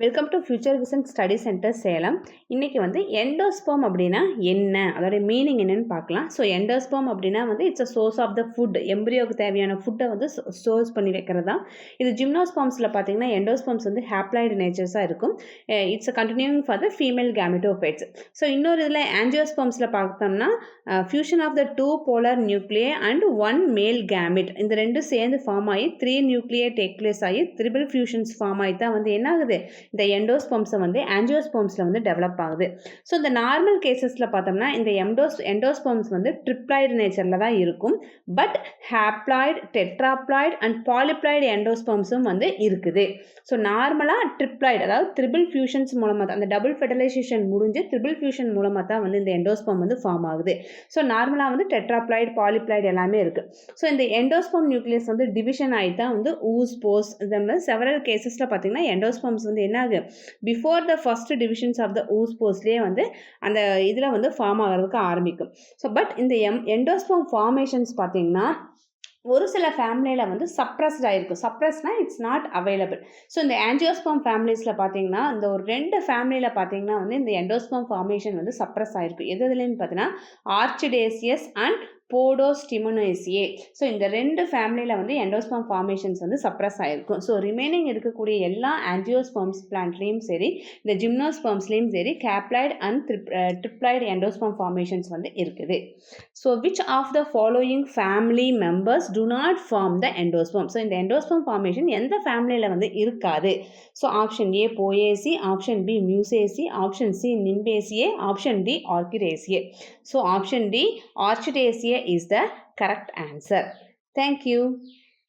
Welcome to future vision study centre Salem. இன்றைக்கி வந்து endosperm அப்படின்னா என்ன, அதோடைய மீனிங் என்னன்னு பார்க்கலாம். ஸோ எண்டோஸ்பெர்ம் அப்படின்னா வந்து it's a source of the food, எம்ப்ரியோக்கு தேவையான ஃபுட்டை வந்து ஸ்டோர்ஸ் பண்ணி வைக்கிறது தான். இது ஜிம்னோஸ்பெர்ம்ஸில் பார்த்தீங்கன்னா எண்டோஸ்பெர்ம்ஸ் வந்து ஹேப்ளாய்டு நேச்சர்ஸாக இருக்கும். It's a continuing for the female gametophytes. So இன்னொரு இதில் ஆஞ்சியோஸ்பெர்ம்ஸில் பார்த்தோம்னா fusion of the 2 polar nuclei and 1 male gamete, இந்த ரெண்டும் சேர்ந்து ஃபார்ம் ஆகி 3 நியூக்ளியே டேக் பிளேஸ் ஆகி ட்ரிபிள் ஃபியூஷன்ஸ் ஃபார்ம் ஆகி தான் வந்து என்ன ஆகுது, இந்த எண்டோஸ்பெர்ம்ஸை வந்து ஆஞ்சியோஸ்பெர்ம்ஸில் வந்து டெவலப் ஆகுது. ஸோ இந்த நார்மல் கேசஸில் பார்த்தோம்னா இந்த எண்டோஸ்பெர்ம்ஸ் வந்து ட்ரிப்ளாய்டு நேச்சரில் தான் இருக்கும். பட் ஹேப்ளாய்டு, டெட்ராப்ளாய்டு அண்ட் பாலிப்ளாய்டு எண்டோஸ்பெர்ம்ஸும் வந்து இருக்குது. ஸோ நார்மலாக ட்ரிப்ளாய்டு, அதாவது ட்ரிபிள் ஃபியூஷன்ஸ் மூலமாக தான், அந்த டபுள் ஃபெர்டிலைசேஷன் முடிஞ்சு ட்ரிபிள் ஃபியூஷன் மூலமாக தான் வந்து இந்த எண்டோஸ்பெர்ம் வந்து ஃபார்ம் ஆகுது. ஸோ நார்மலாக வந்து டெட்ராப்ளாய்டு, பாலிப்ளாய்டு எல்லாமே இருக்குது. ஸோ இந்த எண்டோஸ்பெர்ம் நியூக்ளியஸ் வந்து டிவிஷன் ஆகி தான் வந்து ஊஸ்போஸ், இந்த மாதிரி செவரல் கேசஸில் பார்த்தீங்கன்னா எண்டோஸ்பெர்ம்ஸ் வந்து என்ன before the first divisions of the ஊஸ்போஸ்லேயே வந்து அந்த இதில் வந்து ஃபார்ம் ஆகிறதுக்கு ஆரம்பிக்கும். ஸோ பட் இந்த எண்டோஸ்பெர்ம் ஃபார்மேஷன்ஸ் பார்த்தீங்கன்னா ஒரு சில ஃபேமிலியில் வந்து சப்ரஸ்ட் ஆகிருக்கும். சப்ரஸ்னா இட்ஸ் நாட் அவைலபிள். ஸோ இந்த ஆஞ்சியோஸ்பெர்ம் ஃபேமிலிஸில் பார்த்தீங்கன்னா இந்த ஒரு 2 ஃபேமிலியில் பார்த்தீங்கன்னா வந்து இந்த எண்டோஸ்பெர்ம் ஃபார்மேஷன் வந்து சப்ரஸ் ஆகிருக்கும். எதுலேன்னு பார்த்தீங்கன்னா ஆர்ச்சிடேசியஸ் அண்ட் போடோஸ்டிமோனேசியே. ஸோ இந்த 2 ஃபேமிலியில் வந்து எண்டோஸ்பெர்ம் ஃபார்மேஷன்ஸ் வந்து சப்ரஸ் ஆகிருக்கும். ஸோ ரிமைனிங் இருக்கக்கூடிய எல்லா ஆஞ்சியோஸ்பெர்ம்ஸ் பிளான்ட்லேயும் சரி, இந்த ஜிம்னோஸ்பெர்ம்ஸ்லேயும் சரி haploid and triploid endosperm formations வந்து இருக்குது. So which of the following family members do not form the endosperm? So இந்த எண்டோஸ்பெர்ம் ஃபார்மேஷன் எந்த ஃபேமிலியில் வந்து இருக்காது? So option A Poaceae, option B Musaceae, option C Nymphaeaceae, option D Orchidaceae. So option D Orchidaceae is the correct answer. Thank you.